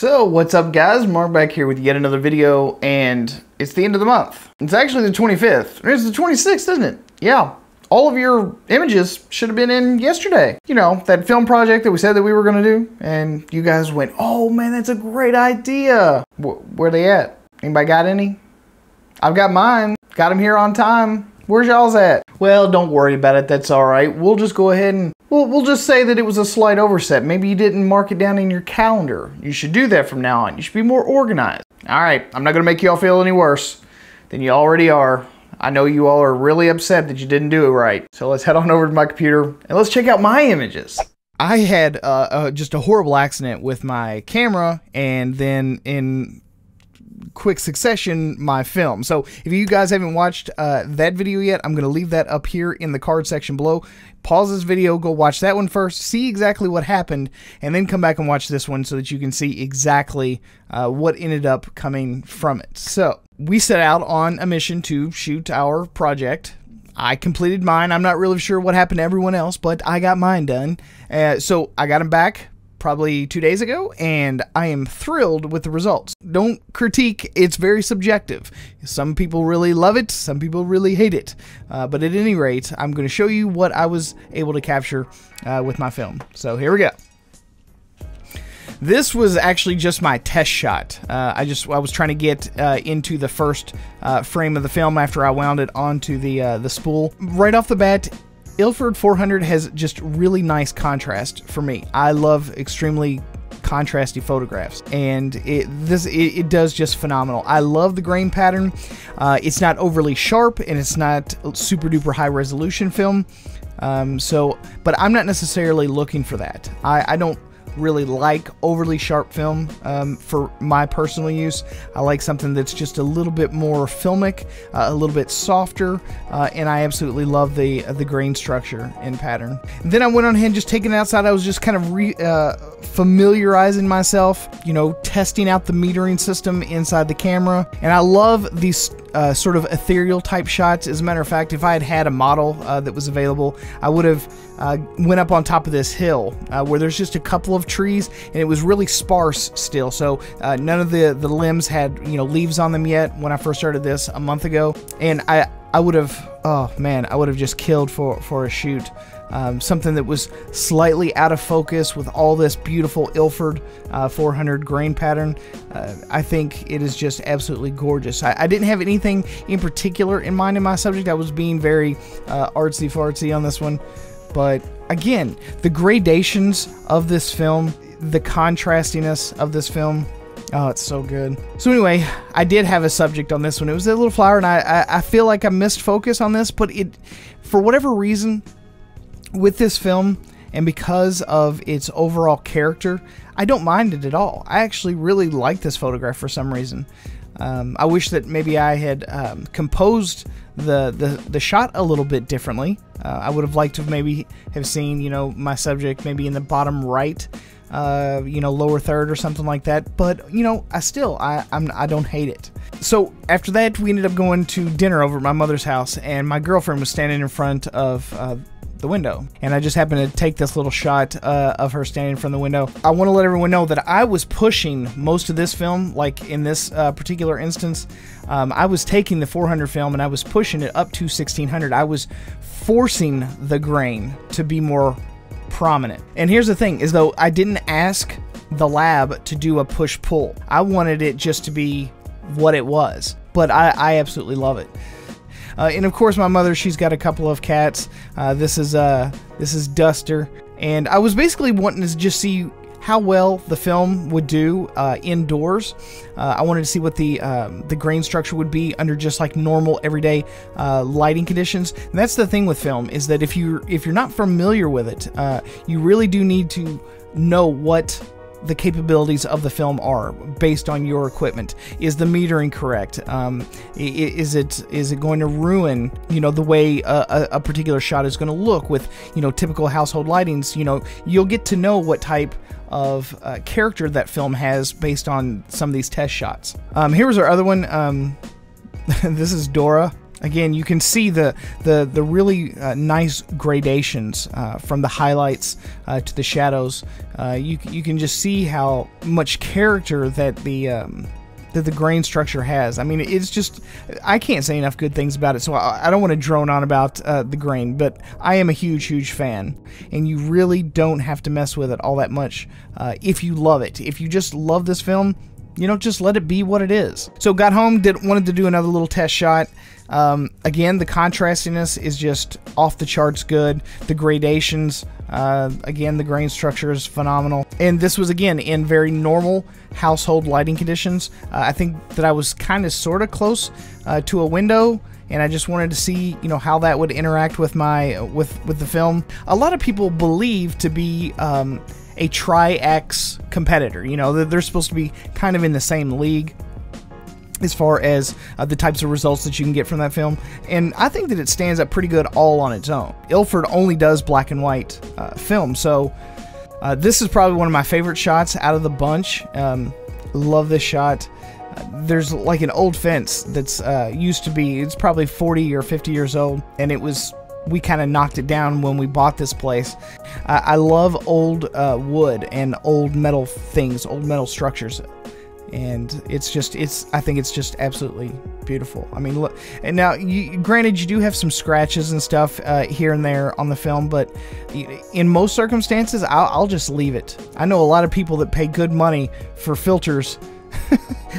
So what's up guys, Mark back here with yet another video, and it's the end of the month. It's actually the 25th. It's the 26th, isn't it? Yeah. All of your images should have been in yesterday. You know, that film project that we said that we were gonna do, and you guys went, oh man, that's a great idea. Where they at? Anybody got any? I've got mine. Got them here on time. Where's y'all's at? Well, don't worry about it, that's all right. We'll just go ahead and we'll just say that it was a slight oversight. Maybe you didn't mark it down in your calendar. You should do that from now on. You should be more organized. All right, I'm not gonna make you all feel any worse than you already are. I know you all are really upset that you didn't do it right. So let's head on over to my computer and let's check out my images. I had just a horrible accident with my camera, and then in quick succession my film. So if you guys haven't watched that video yet, I'm going to leave that up here in the card section below. Pause this video, go watch that one first, see exactly what happened, and then come back and watch this one so that you can see exactly what ended up coming from it. So we set out on a mission to shoot our project. I completed mine. I'm not really sure what happened to everyone else, but I got mine done. So I got them back probably 2 days ago, and I am thrilled with the results. Don't critique, it's very subjective. Some people really love it, some people really hate it. But at any rate, I'm going to show you what I was able to capture with my film. So here we go. This was actually just my test shot. I was trying to get into the first frame of the film after I wound it onto the spool. Right off the bat, Ilford 400 has just really nice contrast for me. I love extremely contrasty photographs, and it does just phenomenal. I love the grain pattern. It's not overly sharp, and it's not super duper high resolution film. But I'm not necessarily looking for that. I don't really like overly sharp film for my personal use. I like something that's just a little bit more filmic, a little bit softer, and I absolutely love the grain structure and pattern. And then I went on ahead, just taking it outside. I was just kind of familiarizing myself, you know, testing out the metering system inside the camera. And I love these sort of ethereal type shots. As a matter of fact, if I had had a model that was available, I would have went up on top of this hill where there's just a couple of trees, and it was really sparse still. So none of the limbs had, you know, leaves on them yet when I first started this a month ago. And I would have, oh man, I would have just killed for a shoot. Something that was slightly out of focus with all this beautiful Ilford 400 grain pattern. I think it is just absolutely gorgeous. I didn't have anything in particular in mind in my subject. I was being very artsy-fartsy on this one. But again, the gradations of this film, the contrastiness of this film, oh, it's so good. So anyway, I did have a subject on this one. It was a little flower, and I feel like I missed focus on this, but for whatever reason, with this film, and because of its overall character, I don't mind it at all. I actually really like this photograph for some reason. I wish that maybe I had composed the shot a little bit differently. I would have liked to maybe have seen, you know, my subject maybe in the bottom right, you know, lower third or something like that. But you know, I don't hate it. So after that, we ended up going to dinner over at my mother's house, and my girlfriend was standing in front of the window, and I just happened to take this little shot of her standing in front of the window. I want to let everyone know that I was pushing most of this film, like in this particular instance. I was taking the 400 film and I was pushing it up to 1600. I was forcing the grain to be more prominent. And here's the thing, is though I didn't ask the lab to do a push-pull. I wanted it just to be what it was, but I absolutely love it. And of course, my mother, she's got a couple of cats. This is Duster, and I was basically wanting to just see how well the film would do indoors. I wanted to see what the grain structure would be under just like normal everyday lighting conditions. And that's the thing with film, is that if you're not familiar with it, you really do need to know what the capabilities of the film are based on your equipment. Is the metering correct? Is it going to ruin, you know, the way a particular shot is going to look with, you know, typical household lightings? You know, you'll get to know what type of character that film has based on some of these test shots. Here was our other one. This is Dora. Again, you can see the really nice gradations from the highlights to the shadows. You can just see how much character that the grain structure has. I mean, it's just, I can't say enough good things about it, so I don't want to drone on about the grain, but I am a huge fan, and you really don't have to mess with it all that much if you love it. If you just love this film, you know, just let it be what it is. So got home, wanted to do another little test shot. Again, the contrastiness is just off the charts good. The gradations, again, the grain structure is phenomenal. And this was, again, in very normal household lighting conditions. I think that I was kind of sort of close to a window, and I just wanted to see, you know, how that would interact with with the film. A lot of people believe to be a Tri-X competitor. You know, they're supposed to be kind of in the same league as far as the types of results that you can get from that film, and I think that it stands up pretty good all on its own. Ilford only does black and white film, so this is probably one of my favorite shots out of the bunch. Love this shot. There's like an old fence that's used to be, it's probably 40 or 50 years old, and we kind of knocked it down when we bought this place. I love old wood and old metal things, old metal structures. And I think it's just absolutely beautiful. I mean, look, and now, granted, you do have some scratches and stuff here and there on the film, but in most circumstances, I'll just leave it. I know a lot of people that pay good money for filters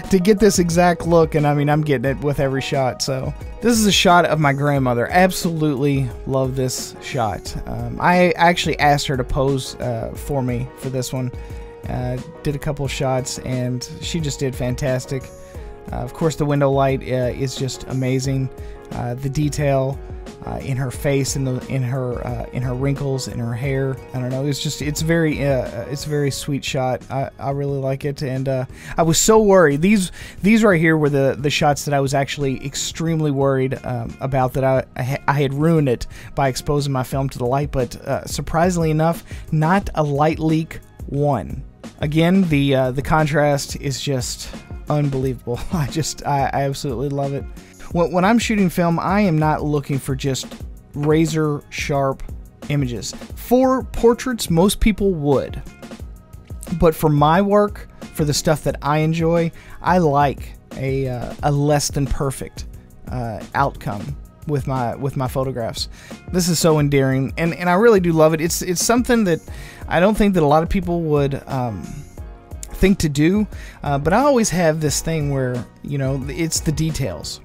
to get this exact look, and I mean, I'm getting it with every shot. So this is a shot of my grandmother. Absolutely love this shot. I actually asked her to pose for me for this one. Did a couple of shots, and she just did fantastic. Of course, the window light is just amazing. The detail in her face, in her wrinkles, in her hair. I don't know. It's a very sweet shot. I really like it, and I was so worried. These right here were the shots that I was actually extremely worried about, that I had ruined it by exposing my film to the light. But surprisingly enough, not a light leak one. Again, the contrast is just unbelievable. I absolutely love it. When I'm shooting film, I am not looking for just razor sharp images. For portraits, most people would. But for my work, for the stuff that I enjoy, I like a less than perfect outcome with my photographs. This is so endearing, and I really do love it. It's something that I don't think that a lot of people would think to do, but I always have this thing where, you know, it's the details.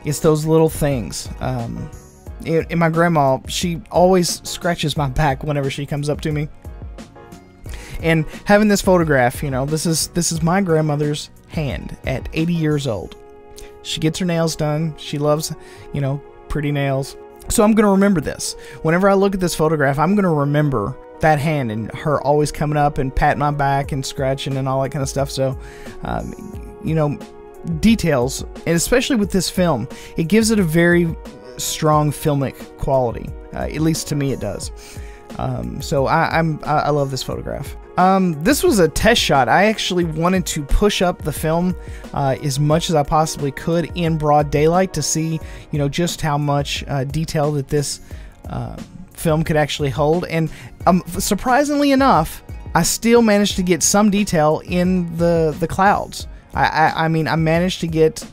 It's those little things. And my grandma, she always scratches my back whenever she comes up to me. And having this photograph, you know, this is my grandmother's hand at 80 years old. She gets her nails done. She loves, you know, pretty nails. So I'm going to remember this. Whenever I look at this photograph, I'm going to remember that hand and her always coming up and patting my back and scratching and all that kind of stuff. So, you know, details, and especially with this film, it gives it a very strong filmic quality. At least to me it does. So I love this photograph. This was a test shot. I actually wanted to push up the film as much as I possibly could in broad daylight to see, you know, just how much detail that this film could actually hold. And surprisingly enough, I still managed to get some detail in the clouds. I mean, I managed to get,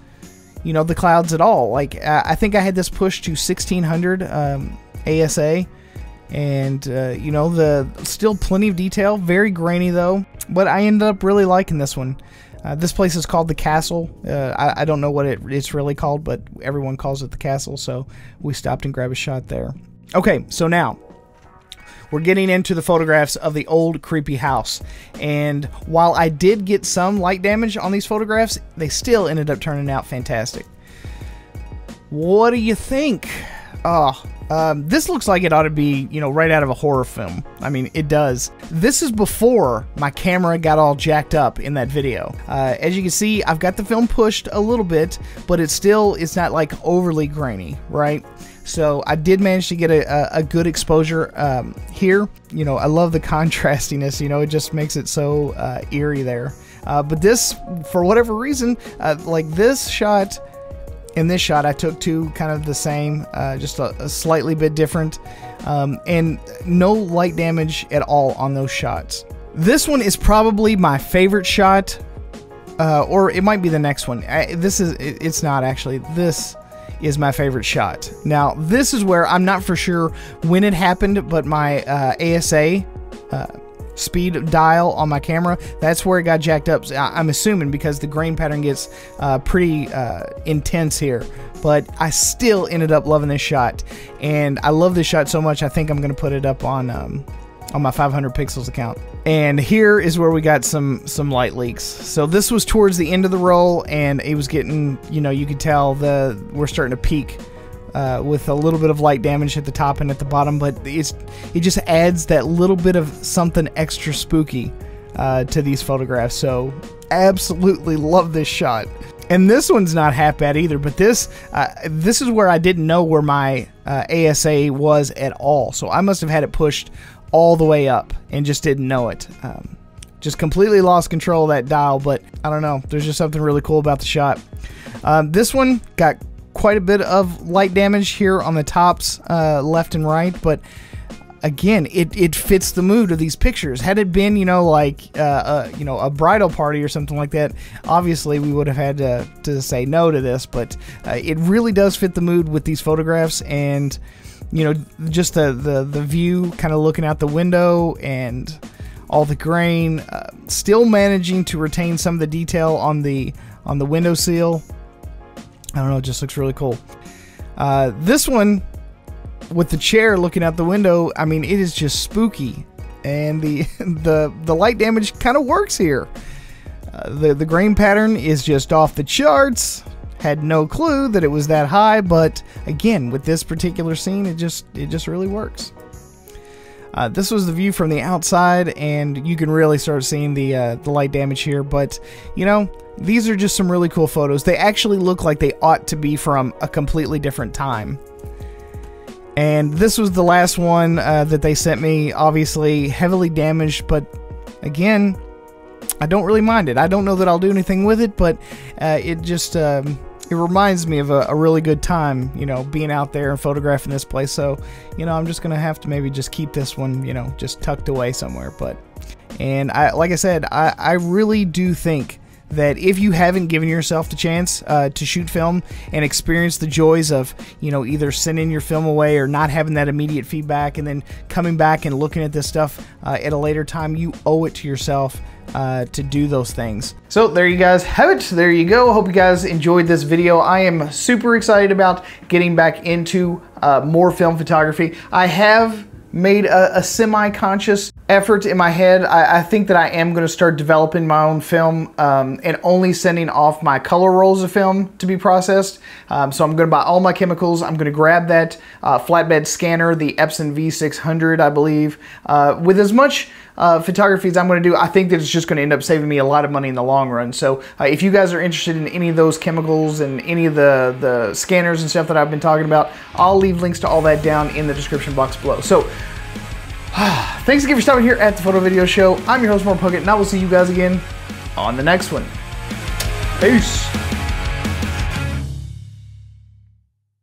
you know, the clouds at all. Like, I think I had this pushed to 1600 ASA. And, you know, still plenty of detail, very grainy though, but I ended up really liking this one. This place is called The Castle. I don't know what it's really called, but everyone calls it The Castle, so we stopped and grabbed a shot there. Okay, so now we're getting into the photographs of the old creepy house, and while I did get some light damage on these photographs, they still ended up turning out fantastic. What do you think? Oh, this looks like it ought to be, you know, right out of a horror film. I mean, it does. This is before my camera got all jacked up in that video. As you can see, I've got the film pushed a little bit, but it's not like overly grainy, right? So I did manage to get a good exposure here. You know, I love the contrastiness, you know, it just makes it so eerie there. But this, for whatever reason, like this shot, in this shot, I took two kind of the same, just a slightly bit different, and no light damage at all on those shots. This one is probably my favorite shot, or it might be the next one. It's not actually. This is my favorite shot. Now, this is where I'm not for sure when it happened, but my ASA speed dial on my camera, that's where it got jacked up. I'm assuming because the grain pattern gets pretty intense here, but I still ended up loving this shot, and I love this shot so much I think I'm gonna put it up on my 500 pixels account. And here is where we got some light leaks. So this was towards the end of the roll, and it was getting, you know, you could tell we're starting to peak with a little bit of light damage at the top and at the bottom, but it just adds that little bit of something extra spooky to these photographs. So absolutely love this shot. And this one's not half bad either, but this is where I didn't know where my ASA was at all. So I must have had it pushed all the way up and just didn't know it. Just completely lost control of that dial, but I don't know. There's just something really cool about the shot. This one got quite a bit of light damage here on the tops, left and right, but again, it fits the mood of these pictures. Had it been, you know, like you know, a bridal party or something like that, obviously we would have had to say no to this, but it really does fit the mood with these photographs. And you know, just the view, kind of looking out the window and all the grain, still managing to retain some of the detail on the window seal. I don't know, it just looks really cool. This one with the chair looking out the window, I mean, it is just spooky, and the light damage kind of works here. The grain pattern is just off the charts. Had no clue that it was that high, but again, with this particular scene, it just really works. This was the view from the outside, and you can really start seeing the light damage here. But you know, these are just some really cool photos. They actually look like they ought to be from a completely different time. And this was the last one that they sent me. Obviously heavily damaged, but again, I don't really mind it. I don't know that I'll do anything with it, but it just it reminds me of a really good time, you know, being out there and photographing this place. So, you know, I'm just gonna have to maybe just keep this one, you know, just tucked away somewhere. But, and like I said, I really do think that if you haven't given yourself the chance to shoot film and experience the joys of, you know, either sending your film away or not having that immediate feedback and then coming back and looking at this stuff at a later time, you owe it to yourself to do those things. So there you guys have it. There you go. Hope you guys enjoyed this video. I am super excited about getting back into more film photography. I have made a semi-conscious effort in my head. I think that I am going to start developing my own film and only sending off my color rolls of film to be processed. So I'm going to buy all my chemicals. I'm going to grab that flatbed scanner, the Epson V600, I believe. With as much photography as I'm going to do, I think that it's just going to end up saving me a lot of money in the long run. So if you guys are interested in any of those chemicals and any of the scanners and stuff that I've been talking about, I'll leave links to all that down in the description box below. So thanks again for stopping here at the Photo Video Show. I'm your host, Mark Puckett, and I will see you guys again on the next one. Peace.